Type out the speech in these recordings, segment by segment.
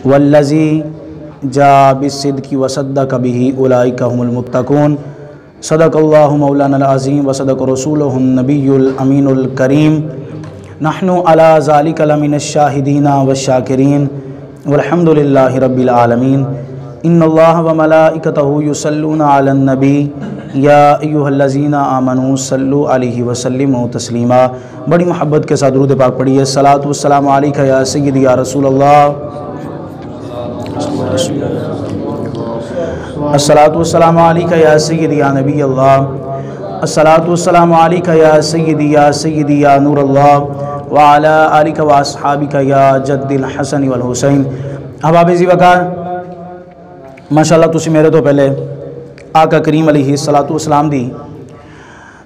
वल्लज़ी जा बिस्सिद्क़ि वसद्दक़ बिही उलाइका हुमुल मुत्तक़ून। सदक़ल्लाहु मौलाना अज़ीम व सदक़ रसूलुहुन नबियुल अमीनुल करीम। नहनु अला ज़ालिका लमिनश शाहिदीना वश्शाकिरीन वल्हम्दुलिल्लाहि रब्बिल आलमीन। इन्नल्लाह व मलाइकतहु युसल्लूना अलन नबी या अय्युहल्लज़ीना आमनू सल्लु अलैहि व सल्लिमू तस्लीमा। बड़ी मोहब्बत के साथ दुरूद पाक पढ़िए। सलातु वस्सलामु अलैका या सय्यदी या रसूलल्लाह। अस्सलातु वस्सलामु अलैका या सय्यदी या नबी अल्लाह। अस्सलातु वस्सलामु अलैका या सय्यदी या नूर अल्लाह व अला आलिका व अस्हाबिका या जद्दिल हसन वल हुसैन। अहबाब ज़ीवकार, माशाअल्लाह तुसी मेरे तो पहले आका करीम अलैहिस्सलातु वस्सलाम दी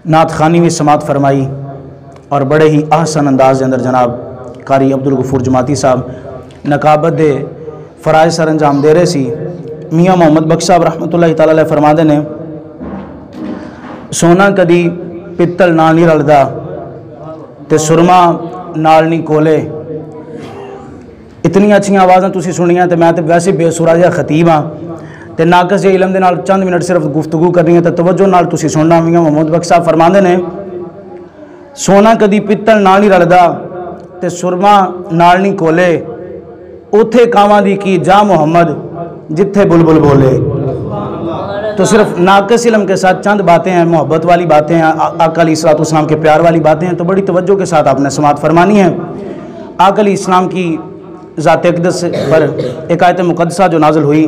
नात खानी में समात फरमाई और बड़े ही आहसन अंदाज के अंदर जनाब कारी अब्दुल गफूर जमाती साहब नकाबत दे फ़राइज़ सर अंजाम दे रहे सी। मियाँ मोहम्मद बख्श साहब रहमतुल्लाहि तआला अलैह फरमाते ने, सोना कदी पित्तल नाल नहीं रलदा ते सुरमा नाल नहीं कोले। इतनी अच्छियां आवाज़ां तुसी सुनियां ते मैं तो वैसे बेसुरा जिहा खतीब हाँ ते नाकस जे इलम दे नाल चंद मिनट सिर्फ गुफ्तगू करनी है तो तवज्जो नाल तुसी सुनना। मियाँ मोहम्मद बख्श साहब फरमाते ने, सोना कदी पित्तल नाल नहीं रलदा ते सुरमा नाल नहीं कोले। उथे कावां दी की जा मोहम्मद जिथे बुलबुल बोले। तो सिर्फ नाकस इलम के साथ चंद बातें हैं, मोहब्बत वाली बातें हैं, आका अलैहिस्सलातु वस्सलाम के प्यार वाली बातें हैं, तो बड़ी तवज्जो के साथ आपने समात फरमानी है। आका अलैहिस्सलाम की ज़ात अक़दस पर एक आयत मुक़द्दसा जो नाज़िल हुई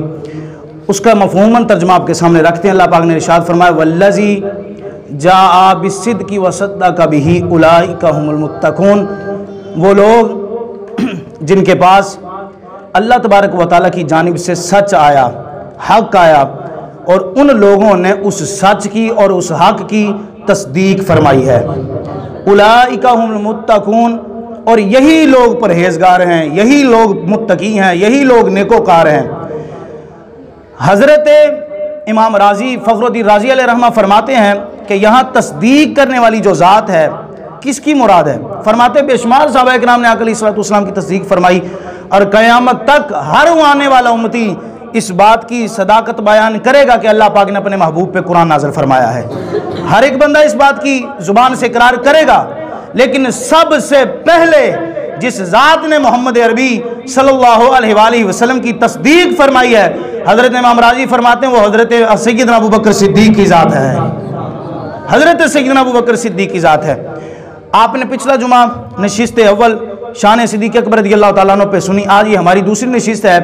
उसका मफ़हूमन तर्जुमा आपके सामने रखते हैं। अल्लाह पाक ने इरशाद फरमाया, वल्लज़ी जा बिस्सिद्क़ि वसद्दक़ बिही उलाइका हुमुल मुत्तक़ून। वो लोग जिनके पास अल्लाह तबारक व तआला की जानिब से सच आया, हक़ आया, और उन लोगों ने उस सच की और उस हक़ की तस्दीक फरमाई है। उलाइका हुमुल मुत्तक़ून, और यही लोग परहेजगार हैं, यही लोग मुत्तकी हैं, यही लोग नेकोकार हैं। हज़रत इमाम राज़ी फ़खरुद्दीन राज़ी अलैहि रहमा फरमाते हैं कि यहाँ तस्दीक करने वाली जो ज़ात है किसकी मुराद है? फरमाते बेशुमार सहाबा किराम ने आका अलैहिस्सलातु वस्सलाम की तस्दीक फरमाई और क़यामत तक हर आने वाला उम्मती इस बात की सदाकत बयान करेगा कि अल्लाह पाक ने अपने महबूब पे कुरान नाज़िल फरमाया है। हर एक बंदा इस बात की ज़ुबान से इकरार करेगा, लेकिन सबसे पहले जिस ज़ात ने मोहम्मद अरबी सल्लल्लाहु अलैहि वसल्लम की तस्दीक फरमाई है, हज़रत इमाम राज़ी फरमाते हैं वो हज़रत सैयदना अबू बकर सिद्दीक़ की ज़ात है। हज़रत सैयदना अबू बकर सिद्दीक़ की ज़ात है। आपने पिछला जुमा नशिस्त अव्वल शान सिद्दीक़ अकबर रज़ियल्लाहु तआला अन्हु पे सुनी। आज ये हमारी दूसरी नशिस्त है।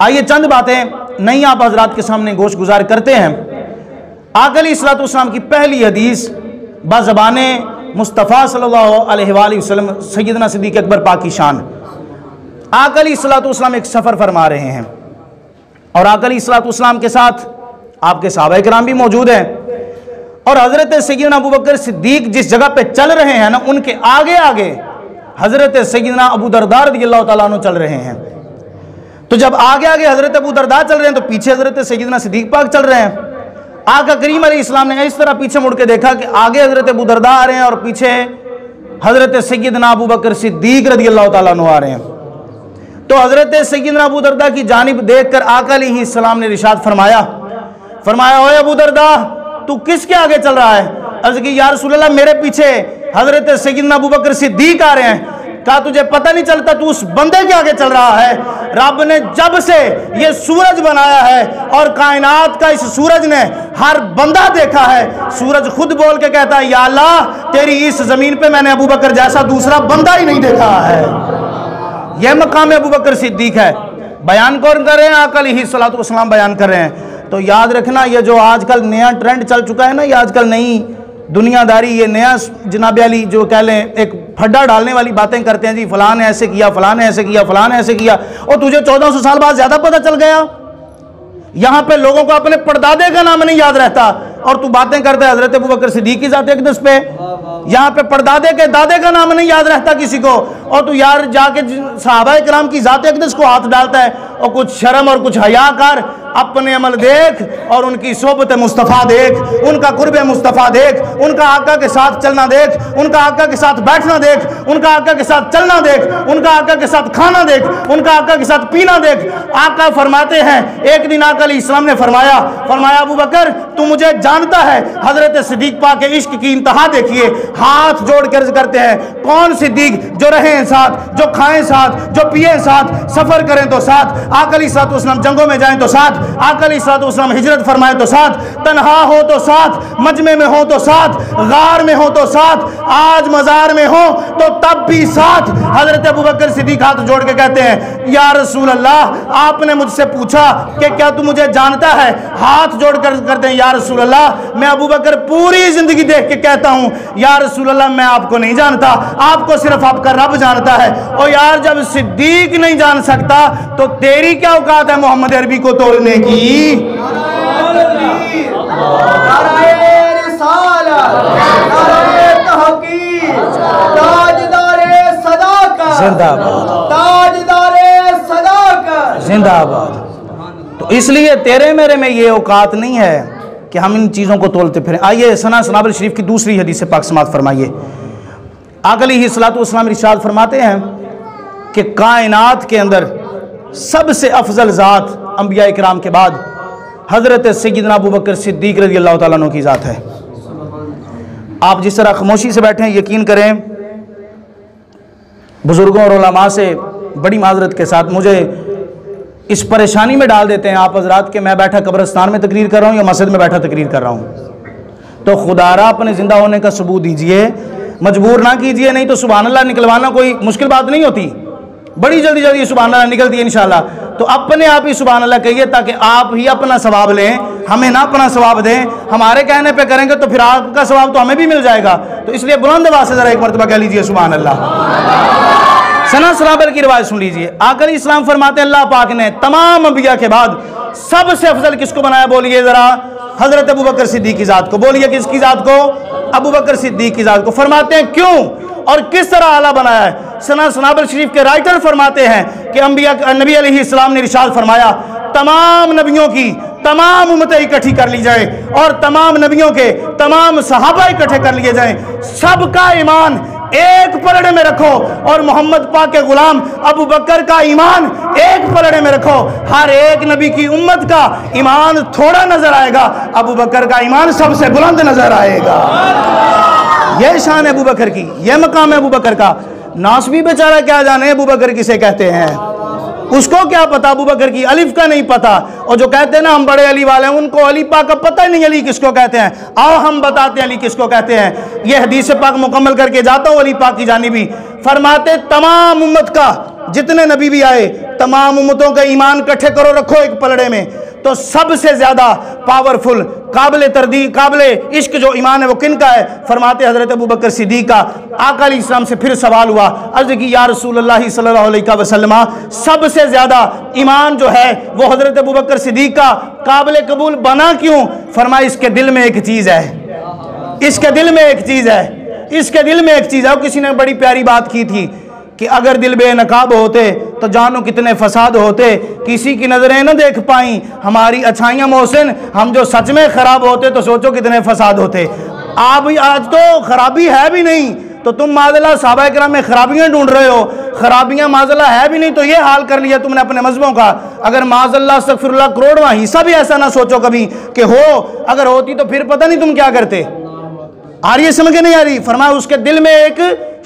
आइए चंद बातें नई आप हज़रात के सामने गोश गुजार करते हैं। आका अलैहिस्सलातु वस्सलाम की पहली हदीस बाज़बाने मुस्तफ़ा सल्लल्लाहु अलैहि वसल्लम सैयदना सिद्दीक़ अकबर पाक की शान। आका अलैहिस्सलातु वस्सलाम एक सफ़र फरमा रहे हैं और आका अलैहिस्सलातु वस्सलाम के साथ आपके सहाबा किराम भी मौजूद हैं, और हज़रत सैयदना अबू बकर सिद्दीक़ जिस जगह पे चल रहे हैं ना, उनके आगे आगे हज़रत सैयदना अबू दरदा रज़ियल्लाहु तआला अन्हु चल रहे हैं। तो जब आगे आगे हज़रत अबू दरदा चल रहे हैं तो पीछे हज़रत सैयदना सिद्दीक़ पाक चल रहे हैं। आका करीम अलैहिस्सलाम ने इस तरह पीछे मुड़ के देखा कि आगे हज़रत अबू दरदा आ रहे हैं और पीछे हज़रत सैयदना अबू बकर सिद्दीक़ रज़ियल्लाहु तआला अन्हु आ रहे हैं। तो हज़रत सैयदना अबू दरदा की जानिब देखकर आका अलैहिस्सलाम ने इरशाद फरमाया, ओए अबू दरदा, तू किसके आगे चल रहा है? अर्ज़ की या रसूलल्लाह, मेरे पीछे हज़रत सैयदना अबू बकर सिद्दीक़ आ रहे हैं। कहा तुझे पता नहीं चलता तू उस बंदे के आगे चल रहा है? रब ने जब से ये सूरज बनाया है और कायनात का इस सूरज ने हर बंदा देखा है, सूरज खुद बोल के कहता है, या अल्लाह, तेरी इस जमीन पे मैंने अबू बकर जैसा दूसरा बंदा ही नहीं देखा है। यह मकाम अबू बकर सिद्दीक़ है। बयान कौन कर रहे हैं? आका अलैहिस्सलातु वस्सलाम बयान कर रहे हैं। तो याद रखना, ये जो आजकल नया ट्रेंड चल चुका है ना, ये आजकल नई दुनियादारी, ये नया जनाब अली जो कह लें एक फड्डा डालने वाली बातें करते हैं जी, फलां ने ऐसे किया, फलां ने ऐसे किया, फलां ने ऐसे किया, और तुझे 1400 साल बाद ज़्यादा पता चल गया। यहाँ पे लोगों को अपने परदादे का नाम नहीं याद रहता और तू बातें करता है हज़रत अबू बकर सिद्दीक़ की ज़ात अक़दस पे। यहाँ पे परदादे के दादे का नाम नहीं याद रहता किसी को, और तू यार जाके सहाबा किराम की ज़ात अक़दस को हाथ डालता है। और कुछ शर्म और कुछ हया कर, अपने अमल देख और उनकी सोबत मुस्तफ़ा देख, उनका कुर्ब मुस्तफ़ा देख, उनका आका के साथ चलना देख, उनका आका के साथ बैठना देख, उनका आका के साथ चलना देख, उनका आका के साथ खाना देख, उनका आका के साथ पीना देख। आका फरमाते हैं, एक दिन आका अलैहिस्सलाम ने फरमाया अबू बकर तू मुझे जानता है। हजरत सिद्दीक पाक के इश्क की इंतहा देखिए, हाथ जोड़ कर करते हैं, कौन सिद्दीक जो रहें साथ, जो खाएं साथ, जो पिए साथ, सफर करें तो साथ, आका अलैहिस्सलाम जंगों में जाएं तो साथ, आका अलैहिस्सलाम हिजरत फरमाएं तो साथ, तन्हा हो तो साथ, मजमे में हो तो साथ, गार में हो तो साथ, आज मजार में हो तो तब भी साथ। हजरत अबू बकर सिद्दीक हाथ जोड़ के कहते हैं, या रसूल अल्लाह आपने मुझसे पूछा कि क्या तू मुझे जानता है? हाथ जोड़ कर करते हैं, या रसूल अल्लाह मैं अबू बकर पूरी जिंदगी देख के कहता हूं, या रसूल अल्लाह मैं आपको नहीं जानता, आपको सिर्फ आपका रब जानता है। और यार जब सिद्दीक नहीं जान सकता तो तेरी क्या औकात है मोहम्मद अरबी को तोड़ने की? जिंदाबाद। तो इसलिए तेरे मेरे में ये औकात नहीं है कि हम इन चीज़ों को तोलते फिरें। आइए सना सनाबल शरीफ की दूसरी हदीस पाक समात फरमाइए। आका अलैहिस्सलाम इरशाद फरमाते हैं कि कायनात के अंदर सबसे अफजल ज़ात अंबिया इकराम के बाद हज़रत सय्यदना अबू बकर सिद्दीक रज़ी अल्लाह तआला अन्हु की ज़ात है। आप जिस तरह खामोशी से बैठे हैं, यकीन करें बुज़ुर्गों और उलमा से बड़ी माजरत के साथ मुझे इस परेशानी में डाल देते हैं आप हजरात कि मैं बैठा कब्रिस्तान में तकरीर कर रहा हूँ या मस्जिद में बैठा तकरीर कर रहा हूँ। तो खुदारा अपने ज़िंदा होने का सबूत दीजिए, मजबूर ना कीजिए, नहीं तो सुभान अल्लाह निकलवाना कोई मुश्किल बात नहीं होती, बड़ी जल्दी जल्दी सुभान अल्लाह निकलती है इंशाल्लाह। तो अपने आप ही सुभान अल्लाह कहिए ताकि आप ही अपना सवाब लें, हमें ना अपना सवाब दें। हमारे कहने पे करेंगे तो फिर आपका सवाब तो हमें भी मिल जाएगा। तो इसलिए बुलंद आवाज़ से ज़रा एक मरतबा कह लीजिए सुभान अल्लाह। सना सलाबल की रिवायत सुन लीजिए। आका अलैहिस्सलाम फरमाते हैं अल्लाह पाक ने तमाम अंबिया के बाद सबसे अफजल किसको बनाया? बोलिए ज़रा, हज़रत अबू बकर सिद्दीक की ज़ात को। बोलिए किसकी ज़ात को? अबू बकर सिद्दीक की ज़ात को। फरमाते हैं क्यों और किस तरह आला बनाया है? सना सनाबल शरीफ के राइटर फरमाते हैं कि नबी अलैहिस्सलाम ने इरशाद फरमाया तमाम नबियों की तमाम उम्मतें इकट्ठी कर ली जाए और तमाम नबियों के तमाम सहाबा इकट्ठे कर लिए जाएं, सबका ईमान एक पलड़े में रखो और मोहम्मद पाक के गुलाम अबू बकर का ईमान एक पलड़े में रखो। हर एक नबी की उम्मत का ईमान थोड़ा नजर आएगा, अबू बकर का ईमान सबसे बुलंद नजर आएगा। यह शान है अबू बकर की, यह मकाम है अबू बकर का। नासबी बेचारा क्या जाने अबू बकर किसे कहते हैं, उसको क्या पता, अबू बकर की अलिफ का नहीं पता। और जो कहते हैं ना हम बड़े अली वाले हैं, उनको अली पाक का पता ही नहीं अली किसको कहते हैं। आओ हम बताते हैं अली किसको कहते हैं। यह हदीस पाक मुकम्मल करके जाता हूँ अली पाक की जानिबी। फरमाते तमाम उम्मत का जितने नबी भी आए तमाम उम्मतों का ईमान इकट्ठे करो, रखो एक पलड़े में, तो सबसे ज्यादा पावरफुल काबिल तरदी काबिल इश्क जो ईमान है वो किन का है? फरमाते हजरत अबू बकर सिद्दीक का। आका अलैहिस्सलाम से फिर सवाल हुआ, अर्ज़ की या रसूलल्लाह सल्लल्लाहु अलैहि वसल्लम सबसे ज्यादा ईमान जो है वो हजरत अबू बकर सिद्दीक का काबिल कबूल बना क्यों? फरमाया इसके दिल में एक चीज है, इसके दिल में एक चीज है, इसके दिल में एक चीज है। किसी ने बड़ी प्यारी बात की थी कि अगर दिल बेनकाब होते तो जानो कितने फसाद होते, किसी की नजरें न देख पाई हमारी अच्छाइयाँ मोहसिन, हम जो सच में खराब होते तो सोचो कितने फसाद होते। आप आज तो खराबी है भी नहीं तो तुम माज़ल्लाह सहाबा किराम में खराबियाँ ढूंढ रहे हो, खराबियाँ माज़ल्लाह है भी नहीं तो ये हाल कर लिया तुमने अपने मजहबों का। अगर माज़ल्लाह अस्तगफिरुल्लाह करोड़वां हिस्सा भी ऐसा ना सोचो कभी कि हो, अगर होती तो फिर पता नहीं तुम क्या करते। आ रही है समझ नहीं आ रही? फरमाया उसके दिल में एक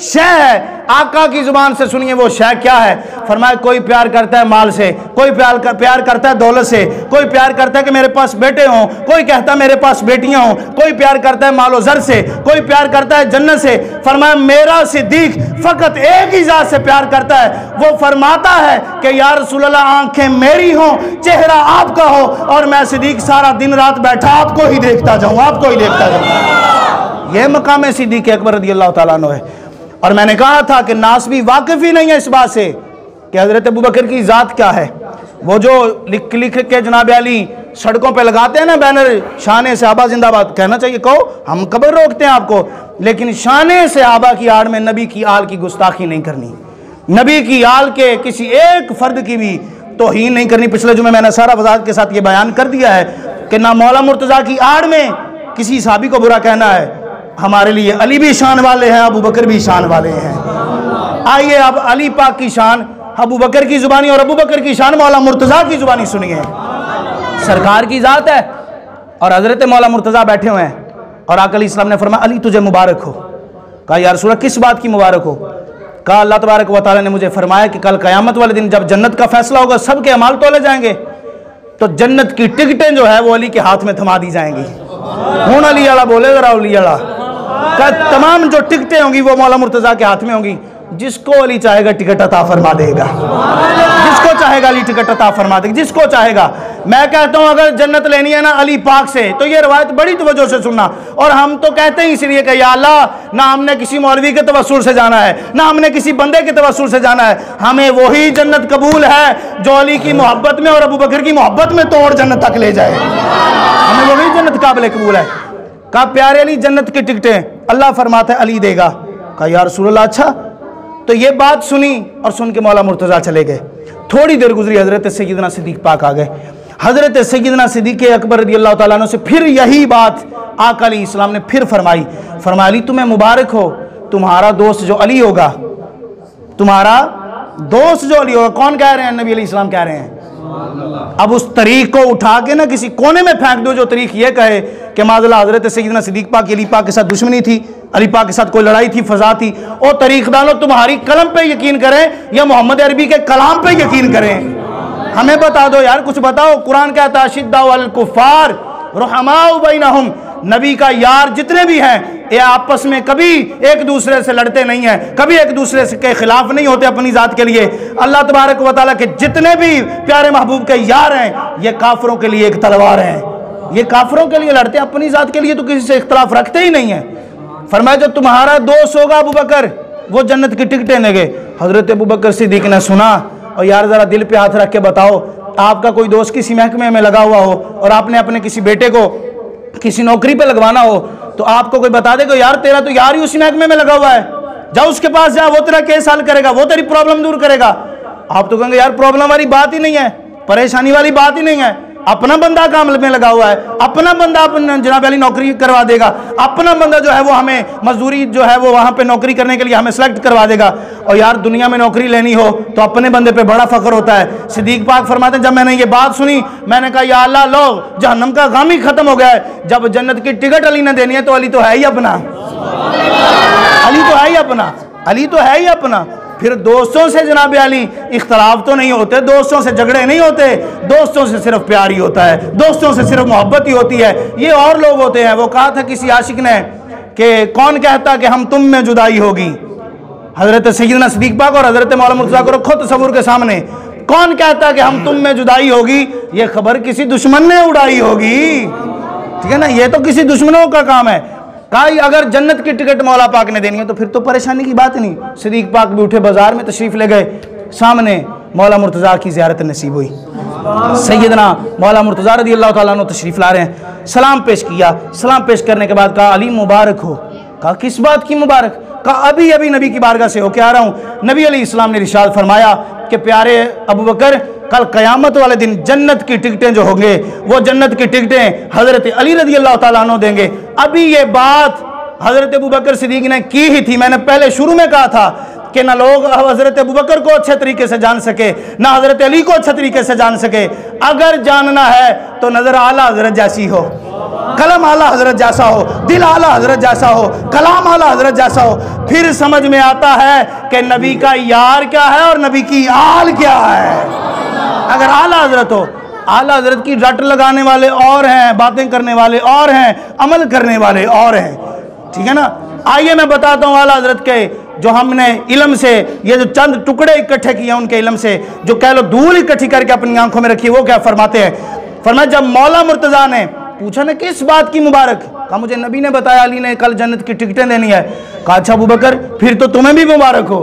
शय है। आका की जुबान से सुनिए वो शय क्या है। फरमाया कोई प्यार करता है माल से, कोई प्यार करता है दौलत से, कोई प्यार करता है कि मेरे पास बेटे हों, कोई कहता है मेरे पास बेटियां हों, कोई प्यार करता है मालो जर से, कोई प्यार करता है जन्नत से। फरमाया मेरा सिद्दीक फकत एक ही जात से प्यार करता है, वो फरमाता है कि या रसूलल्लाह आंखें मेरी हों, चेहरा आपका हो और मैं सिद्दीक सारा दिन रात बैठा आपको ही देखता जाऊं, आपको ही देखता जाऊं। यह मकाम सिद्दीक अकबर रज़ियल्लाहु ताला अन्हु है। और मैंने कहा था कि नासबी वाकिफ ही नहीं है इस बात से कि हजरत अबू बकर की ज़ात क्या है। वो जो लिख लिख के जनाब अली सड़कों पे लगाते हैं ना बैनर, शान सहाबा जिंदाबाद, कहना चाहिए कहो, हम कब्र रोकते हैं आपको, लेकिन शान सहाबा की आड़ में नबी की आल की गुस्ताखी नहीं करनी, नबी की आल के किसी एक फर्द की भी तौहीन नहीं करनी। पिछले जुमे मैंने सारा वजाहत के साथ ये बयान कर दिया है कि ना मौला मुर्तज़ा की आड़ में किसी सहाबी को बुरा कहना है। हमारे लिए अली भी शान वाले हैं, अबू बकर भी शान वाले हैं। आइए अब अली पाक की शान अबू बकर की ज़ुबानी और अबू बकर की शान मौला मुर्तज़ा की ज़ुबानी सुनिए। सरकार की ज़ात है और हज़रत मौला मुर्तज़ा बैठे हुए हैं और आका अलैहिस्सलाम ने फरमाया अली तुझे मुबारक हो। कहा या रसूल अल्लाह किस बात की मुबारक हो? कहा अल्लाह तबारक व तआला ने मुझे फरमाया कि कल क़यामत वाले दिन जब जन्नत का फैसला होगा, सबके अमाल तोले जाएंगे, तो जन्नत की टिकटें जो है वो अली के हाथ में थमा दी जाएंगी। हूँ अली अला बोले जरा अली अला का तमाम जो टिकटें होंगी वो मौला मुर्तज़ा के हाथ में होंगी। जिसको अली चाहेगा टिकट अता फरमा देगा, जिसको चाहेगा अली टिकट अता फरमा देगा, जिसको चाहेगा। मैं कहता हूँ अगर जन्नत लेनी है ना अली पाक से, तो ये रवायत बड़ी तवज्जो से सुनना। और हम तो कहते हैं इसलिए कि या अल्लाह, ना हमने किसी मौलवी के तवस्सुल से जाना है, ना हमने किसी बंदे के तवस्सुल से जाना है। हमें वही जन्नत कबूल है जो अली की मोहब्बत में और अबू बकर की मोहब्बत में तोड़ जन्नत तक ले जाए। हमें वही जन्नत काबिल कबूल है। कहा प्यारे अली जन्नत की टिकटें अल्लाह फरमाता है अली देगा। कहा या रसूल अल्लाह अच्छा। तो ये बात सुनी और सुन के मौला मुर्तज़ा चले गए। थोड़ी देर गुजरी, हज़रत सैयदना सिद्दीक़ पाक आ गए। हज़रत सैयदना सिद्दीक़ अकबर रज़ियल्लाहु ताला अन्हु से फिर यही बात आका अलैहिस्सलाम ने फिर फरमाई। फरमाया अली तुम्हें मुबारक हो, तुम्हारा दोस्त जो अली होगा, तुम्हारा दोस्त जो अली होगा। कौन कह रहे हैं? नबी अलैहिस्सलाम कह रहे हैं। अब उस तरीक को उठा के ना किसी कोने में फेंक दो जो तरीक ये कहे कि माज़अल्लाह हज़रत सैयदना सिद्दीक़ पाक अली पाक के साथ दुश्मनी थी, अली पाक के साथ कोई लड़ाई थी, फजा थी। और तरीक डालो तुम्हारी कलम पे यकीन करें या मोहम्मद अरबी के कलाम पे यकीन करें। हमें बता दो यार, कुछ बताओ। कुरान कहता है अशिद्दाउ अलल कुफ़्फ़ार रुहमाउ बैनहुम। नबी का यार जितने भी हैं ये आपस में कभी एक दूसरे से लड़ते नहीं हैं, कभी एक दूसरे के खिलाफ नहीं होते अपनी ज़ात के लिए। अल्लाह तबारक व तआला के जितने भी प्यारे महबूब के यार हैं ये काफिरों के लिए एक तलवार हैं। ये काफिरों के लिए लड़ते हैं, अपनी ज़ात के लिए तो किसी से इख्तलाफ रखते ही नहीं है। फरमाया जो तुम्हारा दोस्त होगा अबू बकर वो जन्नत की टिकटें लेंगे। हज़रत अबू बकर सिद्दीक़ ने सुना और यार ज़रा दिल पे हाथ रख के बताओ, आपका कोई दोस्त किसी महकमे में लगा हुआ हो और आपने अपने किसी बेटे को किसी नौकरी पे लगवाना हो, तो आपको कोई बता देगा यार तेरा तो यार ही उसी महकमे में लगा हुआ है, जाओ उसके पास जा, वो तेरा केस हल करेगा, वो तेरी प्रॉब्लम दूर करेगा। आप तो कहेंगे यार प्रॉब्लम वाली बात ही नहीं है, परेशानी वाली बात ही नहीं है, अपना बंदा काम में लगा हुआ है, अपना बंदा अपने जनाब वाली नौकरी करवा देगा, अपना बंदा जो है वो हमें मजदूरी जो है वो वहाँ पे नौकरी करने के लिए हमें सेलेक्ट करवा देगा। और यार दुनिया में नौकरी लेनी हो तो अपने बंदे पे बड़ा फख्र होता है। सिद्दीक़ पाक फरमाते हैं जब मैंने ये बात सुनी मैंने कहा या अल्लाह लो जहन्नम का गम ही खत्म हो गया है। जब जन्नत की टिकट अली ने देनी है तो अली तो है ही अपना, अली तो है ही अपना, अली तो है ही अपना। फिर दोस्तों से जनाब अली इख्तलाफ तो नहीं होते, दोस्तों से झगड़े नहीं होते, दोस्तों से सिर्फ प्यार ही होता है, दोस्तों से सिर्फ मोहब्बत ही होती है। ये और लोग होते हैं। वो कहा था किसी आशिक ने कि कौन कहता कि हम तुम में जुदाई होगी। हज़रत सैयदना सिद्दीक़ पाक और हज़रत मौला मुर्तज़ा को रखो तसव्वुर के सामने, कौन कहता कि हम तुम में जुदाई होगी, ये खबर किसी दुश्मन ने उड़ाई होगी। ठीक है ना, ये तो किसी दुश्मनों का काम है। कहा अगर जन्नत की टिकट मौला पाक ने देनी है तो फिर तो परेशानी की बात नहीं। सिद्दीक़ पाक भी उठे, बाजार में तशरीफ़ ले गए, सामने मौला मुर्तज़ा की ज़ियारत नसीब हुई। सैयदना मौला मुर्तज़ा रज़ियल्लाहु ताला अन्हु तशरीफ़ ला रहे हैं, सलाम पेश किया। सलाम पेश करने के बाद कहा अली मुबारक हो। कहा किस बात की मुबारक? कहा अभी अभी नबी की बारगाह से होके आ रहा हूँ। नबी अलैहिस्सलाम ने इरशाद फरमाया कि प्यारे अबू बकर कल क़यामत वाले दिन जन्नत की टिकटें जो होंगे वो जन्नत की टिकटें हज़रत अली रज़ियल्लाहु ताला अन्हु देंगे। अभी ये बात हज़रत अबू बकर सिद्दीक़ ने की ही थी। मैंने पहले शुरू में कहा था कि ना लोग हज़रत अबू बकर को अच्छे तरीके से जान सके, ना हज़रत अली को अच्छे तरीके से जान सके। अगर जानना है तो नज़र आला हज़रत जैसी हो, कलम आला हज़रत जैसा हो, दिल आला हज़रत जैसा हो, कलाम आला हज़रत जैसा हो, फिर समझ में आता है कि नबी का यार क्या है और नबी की आल क्या है। अगर आला हज़रत हो, आला हज़रत की रट लगाने वाले और हैं, बातें करने वाले और हैं, अमल करने वाले और हैं। ठीक है ना। आइए मैं बताता हूँ आला हज़रत के जो हमने इल्म से ये जो चंद टुकड़े इकट्ठे किए उनके इल्म से जो कह लो धूल इकट्ठी करके अपनी आंखों में रखी, वो क्या फरमाते हैं। फरमाया जब मौला मुर्तज़ा ने पूछा ना किस बात की मुबारक, कहा मुझे नबी ने बताया अली ने कल जन्नत की टिकटें देनी है। कहा अच्छा अबू बकर फिर तो तुम्हें भी मुबारक हो,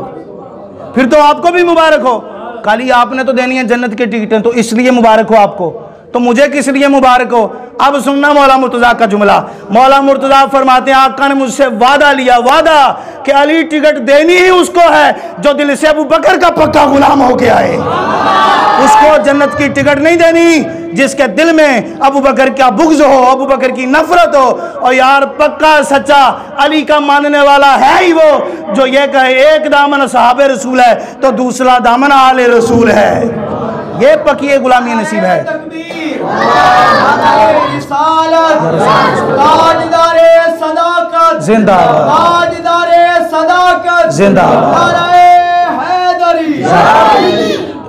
फिर तो आपको भी मुबारक हो। काली आपने तो देनी है जन्नत की टिकटें तो इसलिए मुबारक हो आपको, तो मुझे किस लिए मुबारक हो। अब सुनना मौला मुर्तज़ा का जुमला। मौला मुर्तज़ा फरमाते हैं आका ने मुझसे वादा लिया, वादा कि अली टिकट देनी ही उसको है जो दिल से अबू बकर का पक्का गुलाम होके आए, उसको जन्नत की टिकट नहीं देनी जिसके दिल में अबू बकर का बुग़्ज़ हो, अबू बकर की नफरत हो। और यार पक्का सच्चा अली का मानने वाला है ही वो जो ये कहे एक दामन सहाबे रसूल है तो दूसरा दामन आले रसूल है। ये पक्की गुलामी नसीब है। जिंदाबाद जिंदाबाद।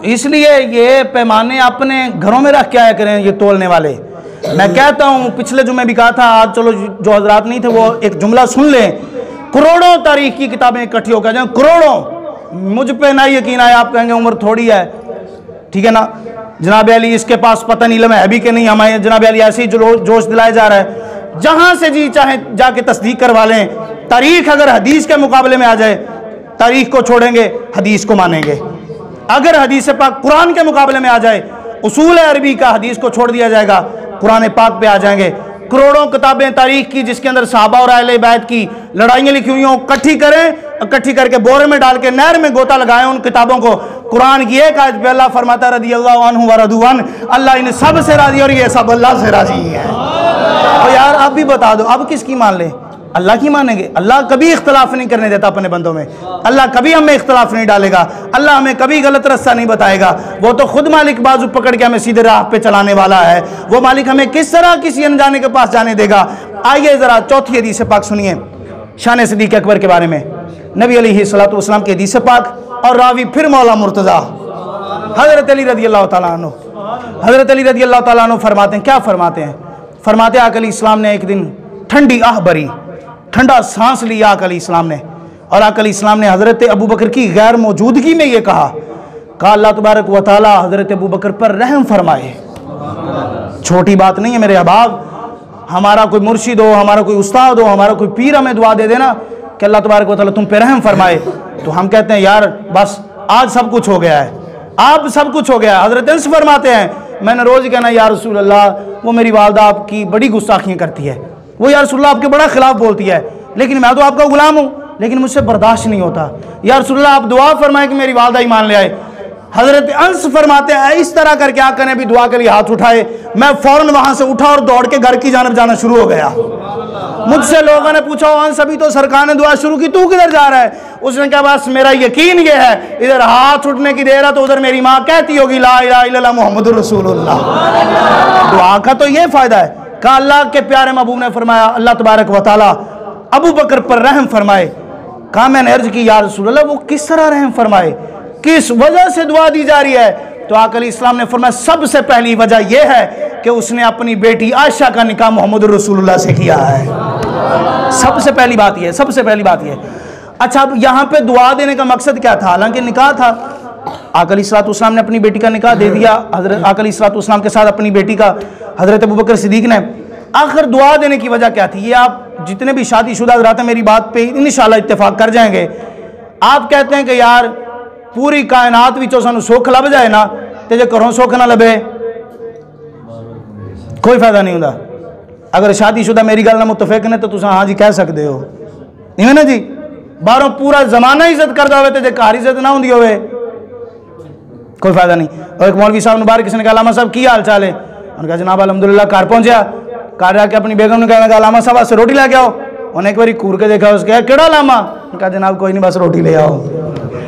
इसलिए ये पैमाने अपने घरों में रख के आया करें ये तोलने वाले। मैं कहता हूँ पिछले जुम्मे भी कहा था, आज चलो जो हजरात नहीं थे वो एक जुमला सुन लें। करोड़ों तारीख की किताबें इकट्ठी होकर जाए, करोड़ों। मुझ पे ना यकीन आया, आप कहेंगे उम्र थोड़ी है, ठीक है ना जनाब अली इसके पास पता नहीं है भी कि नहीं, हमारे जनाब अली ऐसे ही जोश दिलाया जा रहा है। जहां से जी चाहे जाके तस्दीक करवा लें। तारीख अगर हदीस के मुकाबले में आ जाए तारीख को छोड़ेंगे, हदीस को मानेंगे। अगर हदीस पाक कुरान के मुकाबले में आ जाए, उसूल अरबी का हदीस को छोड़ दिया जाएगा, कुरान पाक पे आ जाएंगे। करोड़ों किताबें तारीख की जिसके अंदर सहाबा और अहले बैत की लड़ाइयाँ लिखी हुई हों, इकट्ठी करें, इकट्ठी करके बोरे में डाल के नहर में गोता लगाएं उन किताबों को। कुरान की एक आयत पे अल्लाह फरमाता रदी अल्लाह अन्हु व रदू अन, अल्लाह इन सब से राजी और ये सब अल्लाह से राजी है। तो यार अब भी बता दो, अब किसकी मान ले? अल्लाह की मानेंगे। अल्लाह कभी इख्तलाफ नहीं करने देता अपने बंदों में। अल्लाह कभी हमें इख्तलाफ नहीं डालेगा। अल्लाह हमें कभी गलत रास्ता नहीं बताएगा। वो तो खुद मालिक बाजू पकड़ के हमें सीधे राह पे चलाने वाला है। वो मालिक हमें किस तरह किसी अनजाने के पास जाने देगा? आइए ज़रा चौथी हदीस पाक सुनिए शान सिद्दीक़ अकबर के बारे में। नबी अलैहिस्सलातु वस्सलाम की हदीस पाक और रावी फिर मौला मुर्तज़ा हज़रत अली रज़ी अल्लाह तआला अन्हु। हज़रत अली रज़ी अल्लाह तआला अन्हु फरमाते हैं, क्या फरमाते हैं? फरमाते आका अलैहिस्सलाम ने एक दिन ठंडी आह भरी, ठंडा सांस लिया आका अलैहिस्सलाम ने, और आका अलैहिस्सलाम ने हज़रत अबू बकर की गैर मौजूदगी में ये कहा अल्लाह तबारक व तआला हज़रत अबू बकर पर रहम फरमाए। छोटी बात नहीं है मेरे अहबाब। हमारा कोई मुर्शिद हो, हमारा कोई उस्ताद हो, हमारा कोई पीर हमें दुआ दे देना कि अल्लाह तबारक व तआला तुम पे रहम फरमाए, तो हम कहते हैं यार बस आज सब कुछ हो गया है, आप सब कुछ हो गया। हज़रत अनस फरमाते हैं मैंने रोज़ कहना या रसूल अल्लाह वो मेरी वालदा आपकी बड़ी गुस्ताखियाँ करती है, वो या रसूल अल्लाह आपके बड़ा खिलाफ बोलती है, लेकिन मैं तो आपका गुलाम हूँ, लेकिन मुझसे बर्दाश्त नहीं होता। या रसूल अल्लाह आप दुआ फरमाएं कि मेरी वालदा ईमान ले आए। हज़रत अनस फरमाते हैं इस तरह करके आका ने भी दुआ के लिए हाथ उठाए, मैं फ़ौरन वहाँ से उठा और दौड़ के घर की जानब जाना शुरू हो गया। मुझसे लोगों ने पूछा अनस अभी तो सरकार ने दुआ शुरू की, तू किधर जा रहा है? उसने कहा बस मेरा यकीन ये है इधर हाथ उठने की देर है तो उधर मेरी माँ कहती होगी ला इलाहा इल्लल्लाह मुहम्मदुर रसूलुल्लाह। दुआ का तो ये फ़ायदा है। कहा अल्लाह के प्यारे महबूब ने फरमाया अल्लाह तबारक व तआला अबू बकर पर रहम फरमाए। कहा मैंने अर्ज की या रसूल अल्लाह वो किस तरह रहम फरमाए, किस वजह से दुआ दी जा रही है? तो आका अलैहिस्सलाम ने फरमाया सबसे पहली वजह यह है कि उसने अपनी बेटी आयशा का निकाह मोहम्मद रसूलुल्लाह से किया है। सबसे पहली बात यह, सबसे पहली बात यह। अच्छा अब यहाँ पे दुआ देने का मकसद क्या था? हालांकि निकाह था, आका अलैहिस्सलाम ने अपनी बेटी का निकाह दे दिया, हज़रत आका अलैहिस्सलाम के साथ अपनी बेटी का हज़रत अबू बकर सिद्दीक़ ने। आखिर दुआ देने की वजह क्या थी? ये आप जितने भी शादीशुदा हज़रात हैं मेरी बात पे इंशाअल्लाह इत्तेफाक कर जाएंगे। आप कहते हैं कि यार पूरी कायनात विचों सानू सुख लभ जाए ना, तो जे घरों सुख ना लभे कोई फायदा नहीं होता। अगर शादीशुदा मेरी गल नाल मुतफिक ने तो तुम हाँ जी कह सकते हो, नहीं है ना जी? बाहरों पूरा जमाना इज्जत करता हो तो जे घर इज्जत ना होंदी होवे कोई फायदा नहीं। और एक मौलवी साहब ने बाहर किसी ने कहा अलामा साहब की हाल चाल है? उन्होंने कहा जनाब अलहमदुलिल्लाह। घर पहुंचा, घर आके अपनी बेगम ने कहा अलामा साहब वास्ते रोटी लेके आओ। उन्हें एक बार घूर के देखा, उसके केड़ा अलामा? कहा जनाब कोई नहीं बस रोटी ले आओ।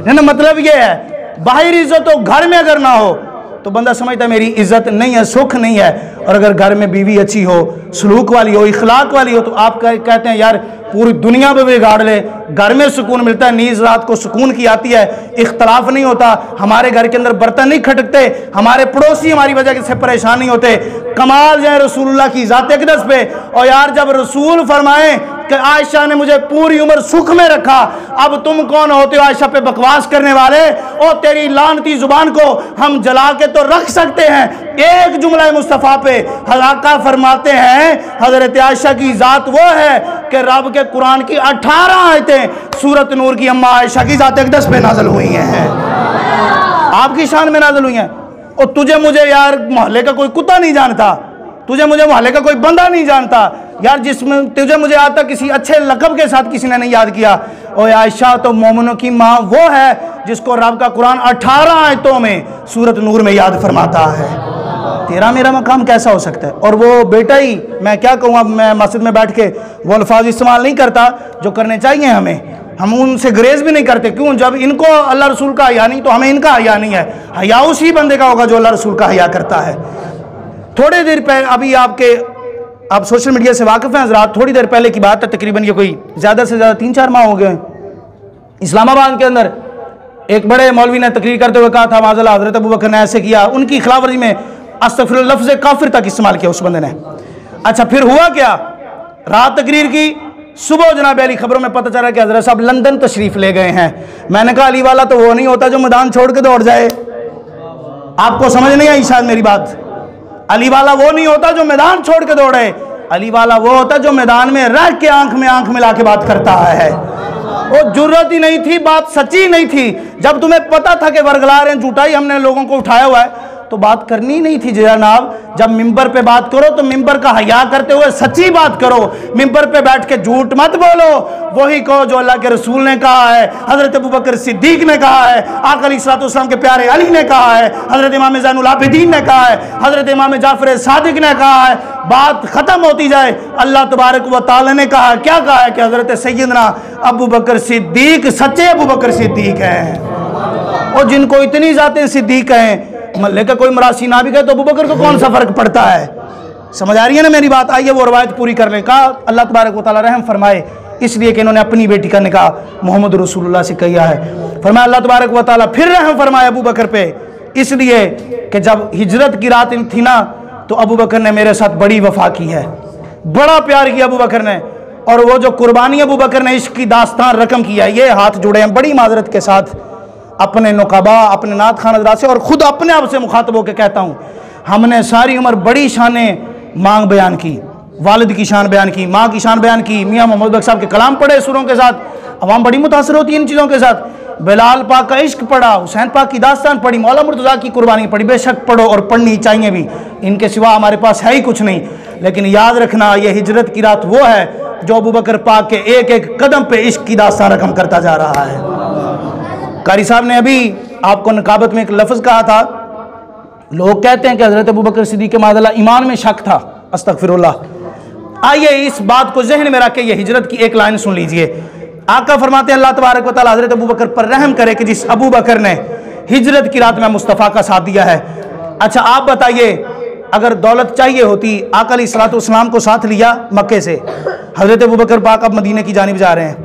ना मतलब ये है बाहरी इज्जत हो घर में अगर ना हो तो बंदा समझता है मेरी इज्जत नहीं है, सुख नहीं है। और अगर घर में बीवी अच्छी हो, सलूक वाली हो, इखलाक वाली हो, तो आप कहते हैं यार पूरी दुनिया में बिगाड़ ले, घर में सुकून मिलता है, नींद रात को सुकून की आती है, इख्तलाफ नहीं होता, हमारे घर के अंदर बर्तन नहीं खटकते, हमारे पड़ोसी हमारी वजह से परेशान नहीं होते। कमाल जाए रसूलुल्लाह की ज़ात अक़दस पे। और यार जब रसूल फरमाएं कि आयशा ने मुझे पूरी उम्र सुख में रखा, अब तुम कौन होते हो आयशा पे बकवास करने वाले? और तेरी लानती जुबान को हम जला के तो रख सकते हैं। एक जुमला मुस्तफ़ा पे हलाका फरमाते हैं हजरत आयशा की ज़ात वो है कि रब के कुरान की 18 आयतें सूरत नूर की अम्मा आयशा की ज़ात अक़दस पे नाज़िल हुई हैं, आपकी शान में नाज़िल हुई हैं। और तुझे मुझे यार मोहल्ले का कोई कुत्ता नहीं जानता, तुझे मुझे मोहल्ले का कोई बंदा नहीं जानता यार, जिसमें तुझे मुझे आज तक किसी अच्छे लक़ब के साथ किसी ने नहीं याद किया। और आयशा तो मोमिनों की माँ वो है जिसको रब का कुरान 18 आयतों में सूरत नूर में याद फरमाता है। तेरा मेरा मकाम कैसा हो सकता है? और वो बेटा ही, मैं क्या कहूँ, अब मैं मस्जिद में बैठ के वो अल्फाज इस्तेमाल नहीं करता जो करने चाहिए हमें, हम उनसे ग्रेज भी नहीं करते। क्यों? जब इनको अल्लाह रसूल का हया नहीं तो हमें इनका हया नहीं है। हया उसी बंदे का होगा जो अल्लाह रसूल का हया करता है। थोड़ी देर पहले, अभी आप सोशल मीडिया से वाकिफ़ हैं हज़रात, थोड़ी देर पहले की बात है, तकरीबन ये कोई ज़्यादा से ज़्यादा 3-4 माह हो गए हैं, इस्लामाबाद के अंदर एक बड़े मौलवी ने तकरीर करते हुए कहा था माज़अल्लाह हज़रत अबू बकर ने ऐसे किया, उनकी खिलाफ वर्जी में अस्तग़फिरुल्लाह लफ्ज़ काफिर तक इस्तेमाल किया उस बंदे ने। अच्छा, फिर हुआ क्या? रात तकरीर की, सुबह जनाब अली खबरों में पता चला कि हज़रत साहब लंदन तशरीफ़ ले गए हैं। मैंने कहा अली वाला तो वो नहीं होता जो मैदान छोड़ के दौड़ जाए। आपको समझ नहीं आई शायद मेरी बात। अली वाला वो नहीं होता जो मैदान छोड़ के दौड़े, अली वाला वो होता जो मैदान में रह के आंख में आंख मिला के बात करता है। वो जुर्रत ही नहीं थी, बात सच्ची नहीं थी। जब तुम्हें पता था कि वर्गला रहे हैं, झूठा ही हमने लोगों को उठाया हुआ है, तो बात करनी नहीं थी जनाब। जब मिंबर पे बात करो तो मिंबर का हया करते हुए सच्ची बात करो, मिंबर पे बैठ के झूठ मत बोलो। वही कहो जो अल्लाह के रसूल ने कहा है, हजरत अबू बकर सिद्दीक ने कहा है, आका अलैहिस्सलाम के प्यारे अली ने कहा है, हजरत इमाम ज़ैनुल आबिदीन ने कहा है, हजरत इमाम जाफर सादिक ने कहा है। बात खत्म होती जाए। अल्लाह तबारक व तआला ने कहा, क्या कहा है कि हजरत सैयदना अबू बकर सिद्दीक सच्चे अबू बकर सिद्दीक हैं। और जिनको इतनी ज़ातें सिद्दीक हैं, मल्ले का कोई मरासी ना भी कहे तो अबू बकर को कौन सा फर्क पड़ता है? समझ आ रही है ना मेरी बात? आइए वो रवायत पूरी कर लें। कहा अल्लाह तबारक व तआला रहम फरमाए, इसलिए कि इन्होंने अपनी बेटी का निकाह मोहम्मद रसूलुल्लाह से किया है। फरमाया अल्लाह तबारक व तआला फिर रहम फरमाए अबू बकर पे, इसलिए कि जब हिजरत की रात थी ना, तो अबू बकर ने मेरे साथ बड़ी वफा की है, बड़ा प्यार किया अबू बकर ने। और वो जो कुर्बानी अबू बकर ने इश्क की दास्तान रकम किया, ये हाथ जुड़े हैं बड़ी माजरत के साथ अपने नुकाबा, अपने नात खान हज़रात से, और ख़ुद अपने आप से मुखातब होकर कहता हूँ, हमने सारी उम्र बड़ी शानें मांग बयान की, वालिद की शान बयान की, माँ की शान बयान की, मियाँ मोहम्मद बख्श साहब के कलाम पढ़े सुरों के साथ, अवाम बड़ी मुतासर होती है इन चीज़ों के साथ। बिलाल पाक का इश्क पढ़ा, हुसैन पाक की दास्तान पढ़ी, मौला मुर्तज़ा की कुर्बानी पढ़ी। बेशक पढ़ो और पढ़नी चाहिए भी, इनके सिवा हमारे पास है ही कुछ नहीं। लेकिन याद रखना, ये हिजरत की रात वो है जो अबू बकर पाक के एक एक कदम पे इश्क की दास्तान रकम करता जा रहा है। कारी साहब ने अभी आपको नकाबत में एक लफ्ज़ कहा था, लोग कहते हैं कि हज़रत अबू बकर सिद्दीक़ के माज़अल्लाह ईमान में शक था, अस्तग़फिरुल्लाह। आइए इस बात को जहन में रख के ये हिजरत की एक लाइन सुन लीजिए। आका फरमाते हैं अल्लाह तबारक व तआला हज़रत अबू बकर पर रहम करे कि जिस अबू बकर ने हिजरत की रात में मुस्तफ़ा का साथ दिया है। अच्छा आप बताइए, अगर दौलत चाहिए होती, आका अलैहिस्सलाम को साथ लिया मक्के से, हज़रत अबू बकर पाक अब मदीने की जानिब जा रहे हैं।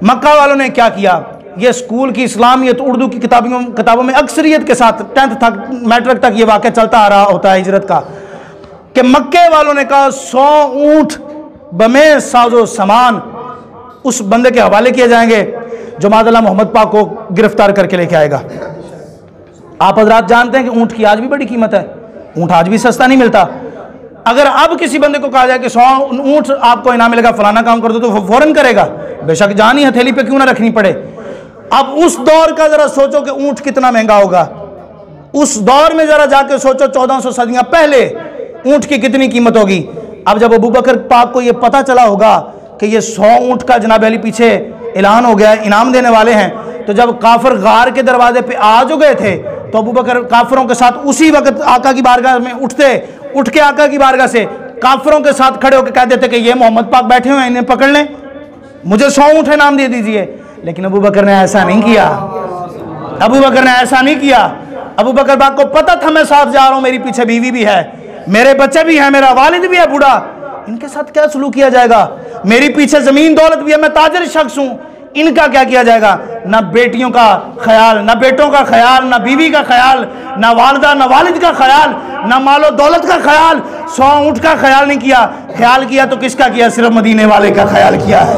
मक्का वालों ने क्या किया? ये स्कूल की इस्लामियत उर्दू की किताबों में अक्सरियत के साथ 10th तक, मैट्रिक तक ये वाक़या चलता आ रहा होता है हिजरत का, कि मक्के वालों ने कहा 100 ऊँट बमे साजो सामान उस बंदे के हवाले किए जाएंगे जो माज़अल्लाह मोहम्मद पाक को गिरफ्तार करके लेके आएगा। आप हजरात जानते हैं कि ऊँट की आज भी बड़ी कीमत है, ऊँट आज भी सस्ता नहीं मिलता। अगर अब किसी बंदे को कहा जाए कि 100 ऊँट आपको इनाम मिलेगा, फलाना काम कर दो, तो वो फौरन करेगा, बेशक जान ही हथेली पे क्यों ना रखनी पड़े। अब उस दौर का जरा सोचो कि ऊँट कितना महंगा होगा। उस दौर में जरा जाके सोचो 1400 सदियां पहले ऊँट की कितनी कीमत होगी। अब जब अबू बकर पाक को ये पता चला होगा कि ये 100 ऊँट का जनाब अली पीछे ऐलान हो गया है, इनाम देने वाले हैं, तो जब काफिर गार के दरवाजे पे आ जो गए थे, तो अबू बकर काफिरों के साथ उसी वक्त आका की बारगाह में उठ के आका की बारगाह से काफिरों के साथ खड़े होकर कह देते कि ये मोहम्मद पाक बैठे हुए हैं, इन्हें पकड़ लें, मुझे 100 ऊँट इनाम दे दीजिए। लेकिन अबू बकर ने ऐसा नहीं किया। अबू बकर ने ऐसा नहीं किया। अबू बकर पाक को पता था मैं साथ जा रहा हूँ, मेरी पीछे बीवी भी है, मेरे बच्चे भी हैं, मेरा वालिद भी है बूढ़ा, इनके साथ क्या सलूक किया जाएगा, मेरी पीछे जमीन दौलत भी है, मैं ताजर शख्स हूँ, इनका क्या किया जाएगा। ना बेटियों का ख्याल, ना बेटों का ख्याल, ना बीवी का ख्याल, ना वालिदा ना वालिद का ख्याल, ना मालो दौलत का ख्याल, 100 ऊँट का ख्याल नहीं किया। ख्याल किया तो किसका किया? सिर्फ मदीने वाले का ख्याल किया है।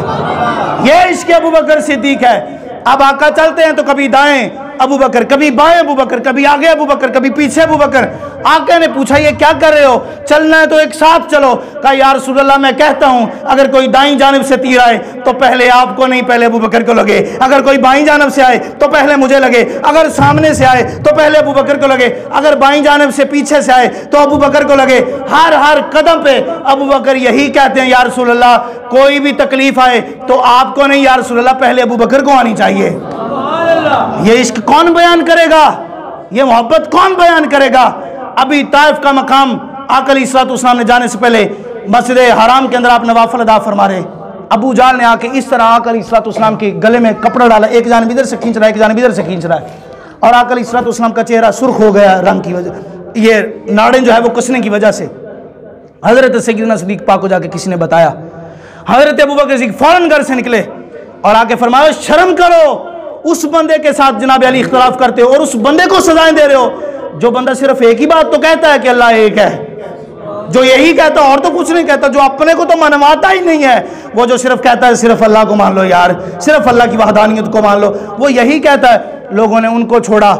ये इश्क़ अबू बकर सिद्दीक है। अब आका चलते हैं तो कभी दाएं अबू बकर, कभी बाएं अबू बकर, कभी आगे अबू बकर, कभी पीछे अबू बकर। आका ने पूछा ये क्या कर रहे हो, चलना है तो एक साथ चलो। कहा या रसूलल्लाह मैं कहता हूं अगर कोई दाईं जानिब से तीर आए तो पहले आपको नहीं, पहले अबू बकर को लगे। अगर कोई बाईं जानिब से आए तो पहले मुझे लगे। अगर सामने से आए तो पहले अबू बकर को लगे। अगर बाईं जानिब से पीछे से आए तो अबू बकर को लगे। हर कदम पे अबू बकर यही कहते हैं या रसूलल्लाह कोई भी तकलीफ आए तो आपको नहीं या रसूलल्लाह, पहले अबू बकर को आनी चाहिए। ये इश्क कौन बयान करेगा, ये मोहब्बत कौन बयान करेगा। अभी ताइफ का मकाम आका अलैहिस्सलाम ने जाने से पहले मस्जिद हराम के अंदर आप नवाफिल अदा फरमा रहे। अबू जाल ने आके इस तरह आका अलैहिस्सलाम के गले में कपड़ा डाला, एक जानिब इधर से खींच रहा है, एक जानिब इधर से खींच रहा है, और आका अलैहिस्सलाम का चेहरा सुर्ख हो गया रंग की वजह, ये नाड़े जो है वो कसने की वजह से। हजरत सैयदना सिद्दीक पाक को जाके किसी ने बताया। हजरत अबू बकर सिद्दीक फौरन घर से निकले और आके फरमाया शर्म करो, उस बंदे के साथ जनाब अली इख्तिलाफ करते हो और उस बंदे को सजाएं दे रहे हो जो बंदा सिर्फ एक ही बात तो कहता है कि अल्लाह एक है, जो यही कहता और तो कुछ नहीं कहता, जो अपने को तो मनवाता ही नहीं है, वो जो सिर्फ कहता है सिर्फ अल्लाह को मान लो यार, सिर्फ अल्लाह की वहदानियत को मान लो, वो यही कहता है। लोगों ने उनको छोड़ा,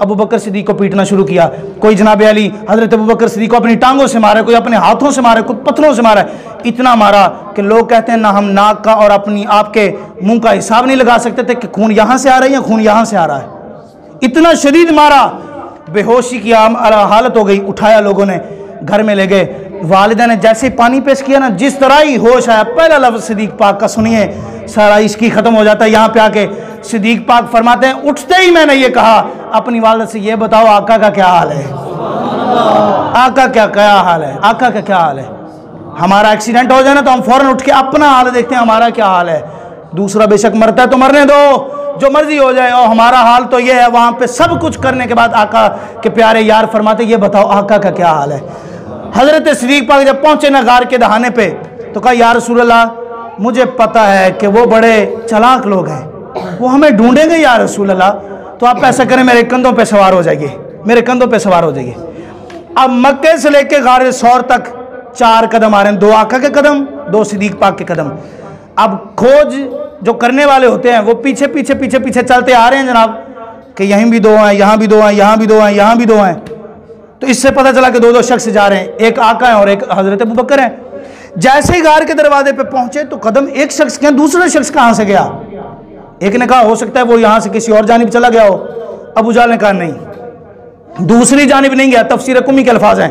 अबू बकर सिद्दीक को पीटना शुरू किया। कोई जनाब अली हजरत अबू बकर सिद्दीक को अपनी टांगों से मारा, कोई अपने हाथों से मारा, कोई पत्थरों से मारा। इतना मारा कि लोग कहते हैं ना हम नाक का और अपनी आपके मुंह का हिसाब नहीं लगा सकते थे कि खून यहाँ से आ रहा है या खून यहाँ से आ रहा है। इतना शदीद मारा, बेहोशी की हालत हो गई। उठाया लोगों ने, घर में ले गए। वालिदा ने जैसे ही पानी पेश किया ना, जिस तरह ही होश आया, पहला लफ्ज़ सिद्दीक पाक का सुनिए, सारा इश्क ही खत्म हो जाता है। यहाँ पे आके सिद्दीक पाक फरमाते हैं उठते ही मैंने ये कहा अपनी वालिदा से, ये बताओ आका का क्या हाल है, आका क्या हाल है, आका का क्या हाल है। हमारा एक्सीडेंट हो जाए ना तो हम फौरन उठ के अपना हाल देखते हैं, हमारा क्या हाल है। दूसरा बेशक मरता है तो मरने दो, जो मर्जी हो जाए, और हमारा हाल तो ये है। वहां पे सब कुछ करने के बाद आका के प्यारे यार फरमाते ये बताओ आका का क्या हाल है। हजरत सिद्दीक पाक जब पहुंचे ना गार के दहाने पे तो कहा या रसूलल्लाह मुझे पता है कि वो बड़े चालाक लोग हैं, वो हमें ढूंढेंगे या रसूलल्लाह, तो आप ऐसा करें मेरे कंधों पे सवार हो जाइए, मेरे कंधों पे सवार हो जाइए। अब मक्के से लेके गारे सौर तक 4 कदम आ रहे हैं, 2 आका के कदम, 2 सिद्दीक पाक के कदम। अब खोज जो करने वाले होते हैं वो पीछे पीछे पीछे पीछे चलते आ रहे हैं जनाब कि यहीं भी 2 हैं, यहाँ भी 2 हैं, यहाँ भी 2 हैं, यहाँ भी 2 हैं। तो इससे पता चला कि 2 शख्स जा रहे हैं, एक आका है और एक हजरत अबू बकर है। जैसे ही गार के दरवाजे पे पहुंचे तो कदम एक शख्स के, दूसरा शख्स कहां से गया। एक ने कहा हो सकता है वो यहां से किसी और जानिब चला गया हो। अबू जाल ने कहा नहीं, दूसरी जानिब नहीं गया। तफसीर कुमी के अल्फाज हैं,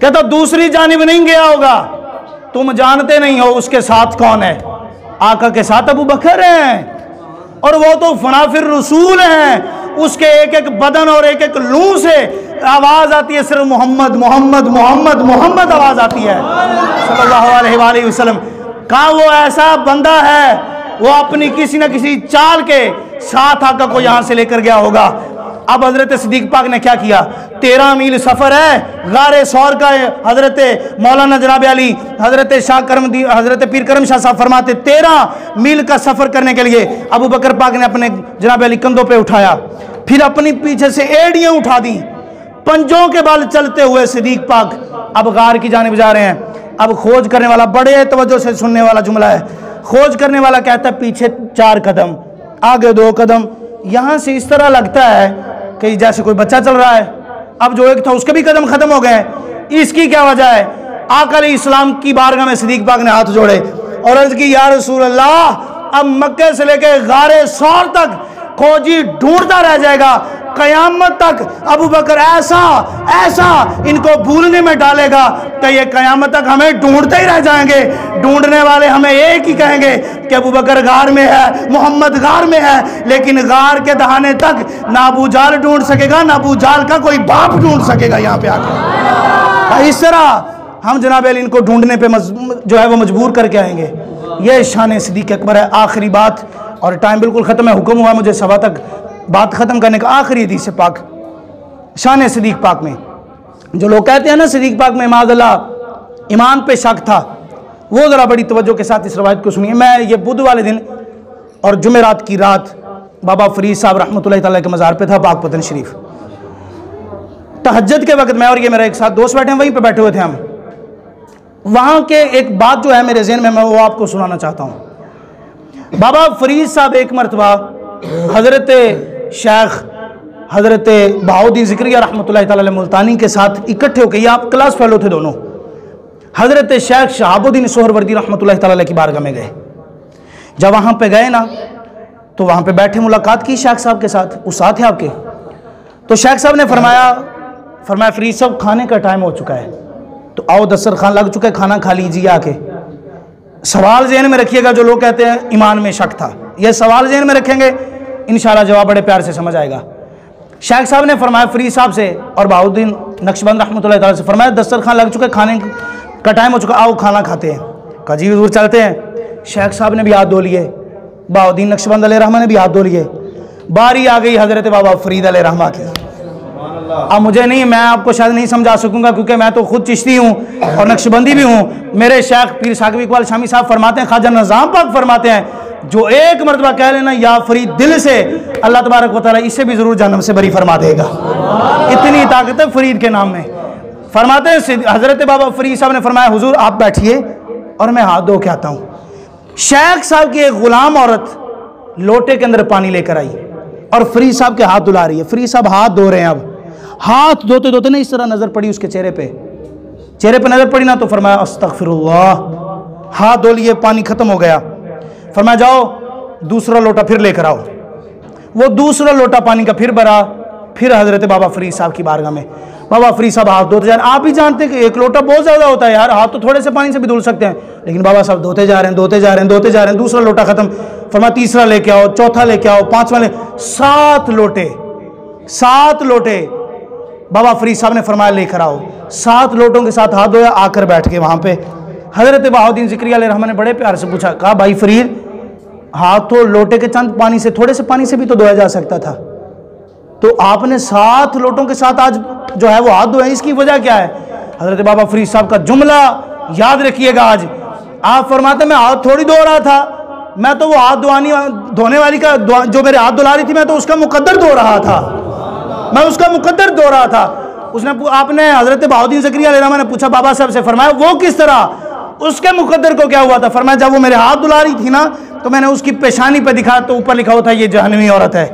कहता दूसरी जानिब नहीं गया होगा, तुम जानते नहीं हो उसके साथ कौन है। आका के साथ अबू बकर हैं और वो तो फनाफिर रसूल हैं, उसके एक एक बदन और एक एक लू से आवाज आती है सिर्फ मोहम्मद मोहम्मद मोहम्मद मोहम्मद आवाज आती है सल्लल्लाहु अलैहि वसल्लम का। वो ऐसा बंदा है, वो अपनी किसी न किसी चाल के साथ आका को यहां से लेकर गया होगा। अब हजरत सिद्दीक पाक ने क्या किया, 13 मील सफर है, गारे सौर का है। हजरत मौलाना जनाब अली हजरत शाह करम हजरत पीर करम शाह साहब फरमाते 13 मील का सफर करने के लिए अबू बकर पाक ने अपने जनाब अली कंधों पे उठाया, फिर अपनी पीछे से एड़ियां उठा दी, पंजों के बल चलते हुए सिद्दीक पाक अब गार की जानिब जा रहे हैं। अब खोज करने वाला, बड़े तवज्जो से सुनने वाला जुमला है, खोज करने वाला कहता है पीछे 4 कदम, आगे 2 कदम। यहां से इस तरह लगता है कि जैसे कोई बच्चा चल रहा है। अब जो एक था उसके भी कदम खत्म हो गए। इसकी क्या वजह है। आका अलैहिस्सलाम की बारगाह में सिद्दीक पाक ने हाथ जोड़े और अर्ज की या रसूल अल्लाह, अब मक्के से लेके गारे सौर तक खोजी ढूंढता रह जाएगा, कयामत तक अबू बकर ऐसा ऐसा इनको भूलने में डालेगा कि ये कयामत तक हमें ढूंढते ही रह जाएंगे। ढूंढने वाले हमें एक ही कहेंगे कि अबू बकर गार में है, मोहम्मद गार में है, लेकिन गार के दहाने तक ना अबू जाल ढूंढ सकेगा, ना अबू जाल का कोई बाप ढूंढ सकेगा यहाँ पे आकर। इस तरह हम जनाब अली इनको ढूंढने पे जो है वो मजबूर करके आएंगे। ये शान सिद्दीक अकबर है। आखिरी बात, और टाइम बिल्कुल ख़त्म है, हुक्म हुआ मुझे सवा तक बात ख़त्म करने का। आखिरी हदीस पाक शान सिद्दीक पाक में, जो लोग कहते हैं ना सिद्दीक पाक में माज़अल्लाह ईमान पे शक था, वो ज़रा बड़ी तवज्जो के साथ इस रवायत को सुनिए। मैं ये बुध वाले दिन और जुमेरात की रात बाबा फरीद साहब रहमतुल्लाह तआला के मज़ार पे था, पाकपतन शरीफ। तहज्जुद के वक्त मैं और ये मेरा एक साथ दोस्त बैठे हैं, वहीं पे बैठे हुए थे हम। वहाँ के एक बात जो है मेरे ज़हन में, मैं वो आपको सुनाना चाहता हूँ। बाबा फरीद साहब एक मरतबा हज़रत शेख हज़रत बहाउद्दीन ज़िक्रिया रहमतुल्लाहि तआला अलैह मुल्तानी के साथ इकट्ठे होकर, ये आप क्लास फेलो थे दोनों, हज़रत शेख शहाबुद्दीन सोहरवर्दी रहमतुल्लाहि तआला अलैह की बारगाह में गए। जब वहाँ पे गए ना तो वहाँ पे बैठे मुलाकात की शेख साहब के साथ, वो साथ है आपके। तो शेख साहब ने फरमाया फरीद साहब खाने का टाइम हो चुका है, तो आओ दस्तरखान लग चुका है, खाना खा लीजिए आके। सवाल ज़हन में रखिएगा, जो लोग कहते हैं ईमान में शक था, यह सवाल ज़हन में रखेंगे इंशाअल्लाह जवाब बड़े प्यार से समझ आएगा। शेख साहब ने फरमाया फरीद साहब से और बहाउद्दीन नक्शबंद रहमतुल्लाहि तआला से, फरमाया दस्तरखान लग चुका है, खाने का टाइम हो चुका, आओ खाना खाते हैं। कहा जी हुजूर चलते हैं। शेख साहब ने भी हाथ धो लिए, बहाउद्दीन नक्शबंद अलैहि रहमा ने भी हाथ धो लिए। बारी आ गई हज़रत बाबा फरीद अलैहि रहमा की। अब मुझे नहीं, मैं आपको शायद नहीं समझा सकूंगा क्योंकि मैं तो खुद चिश्ती हूँ और नक्शबंदी भी हूँ। मेरे शेख पीर साकिब इकबाल शामी साहब फरमाते हैं, ख्वाजा निज़ाम पाक फरमाते हैं, जो एक मरतबा कह लेना या फरीद दिल से, अल्लाह तबारक व तआला इसे भी ज़रूर जहन्नम से बरी फरमा देगा। इतनी ताकत है फरीद के नाम में। फरमाते हैं हज़रत बाबा फरीद साहब ने फरमाया हुजूर आप बैठिए और मैं हाथ धो के आता हूँ। शेख साहब की एक गुलाम औरत लोटे के अंदर पानी लेकर आई और फरीद साहब के हाथ धुला रही है। फरीद साहब हाथ धो रहे हैं। अब हाथ धोते धोते ना इस तरह नज़र पड़ी उसके चेहरे पे नज़र पड़ी ना, तो फरमाया अस्तगफिरुल्लाह, हाथ धो लिए, पानी ख़त्म हो गया। फरमाया जाओ दूसरा लोटा फिर लेकर आओ। वो दूसरा लोटा पानी का फिर भरा, फिर हज़रत बाबा फरीद साहब की बारगाह में। बाबा फरीद साहब हाथ धोते जा रहे हैं। आप भी जानते हैं कि एक लोटा बहुत ज़्यादा होता है यार, हाथ तो थोड़े से पानी से भी धुल सकते हैं, लेकिन बाबा साहब धोते जा रहे हैं, धोते जा रहे हैं, धोते जा रहे हैं। दूसरा लोटा ख़त्म। फरमाया तीसरा लेके आओ, चौथा लेके आओ, पाँचवा ले, 7 लोटे बाबा फरीद साहब ने फरमाया लेकर आओ। 7 लोटों के साथ हाथ धोया, आकर बैठ के वहाँ पे हज़रत बहाउद्दीन ज़िक्रिया अलैहि रहमा ने बड़े प्यार से पूछा, कहा भाई फरीद, हाथ तो लोटे के चंद पानी से, थोड़े से पानी से भी तो धोया जा सकता था, तो आपने 7 लोटों के साथ आज जो है वो हाथ धोए, इसकी वजह क्या है? हज़रत बाबा फरीद साहब का जुमला याद रखिएगा। आज आप फरमाते मैं हाथ थोड़ी धो रहा था, मैं तो वो हाथ धोने वाली का जो मेरे हाथ धुला रही थी, मैं तो उसका मुकद्दर धो रहा था, मैं उसका मुकद्दर धो रहा था। आपने हज़रत बहाउद्दीन ज़िक्रिया अलैहि रहमा ने पूछा बाबा साहब से, फरमाया वो किस तरह, उसके मुकद्दर को क्या हुआ था? फरमाया जब वो मेरे हाथ धुला रही थी ना, तो मैंने उसकी पेशानी पे दिखा, तो ऊपर लिखा हुआ था ये जहन्नमी औरत है,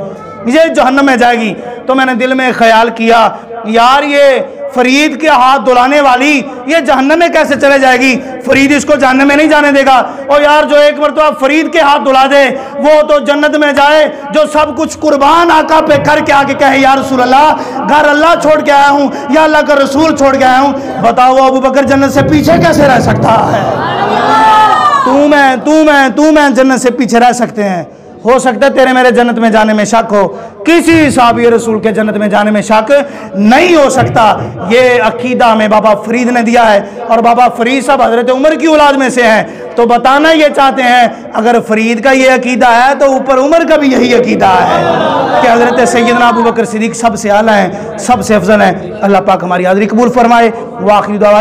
ये जहन्नम में जाएगी। तो मैंने दिल में ख्याल किया, यार ये फरीद के हाथ धुलाने वाली ये जहन्नम में कैसे चले जाएगी, फरीद इसको जहन्नम में नहीं जाने देगा। और यार जो एक मरतबा फरीद के हाथ धुला दे वो तो जन्नत में जाए, जो सब कुछ कुर्बान आका पे करके आके कहे या रसूल अल्लाह, घर अल्लाह छोड़ के आया हूँ, या अल्लाह का रसूल छोड़ के आया हूँ। बताओ अबू बकर जन्नत से पीछे कैसे रह सकता है? तू मैं जन्नत से पीछे रह सकते हैं। हो सकता है तेरे मेरे जन्नत में जाने में शक हो, किसी साहबी रसूल के जन्नत में जाने में शक नहीं हो सकता। ये अकीदा हमें बाबा फरीद ने दिया है, और बाबा फरीद साहब हजरत उमर की औलाद में से हैं, तो बताना ये चाहते हैं अगर फरीद का ये अकीदा है तो ऊपर उमर का भी यही अकीदा है कि हजरत सैयदना अबू बकर सिद्दीक सबसे आला हैं, सबसे अफजल हैं। अल्लाह पाक हमारी हाज़िरी कबूल फरमाए। व आखिरी दुआ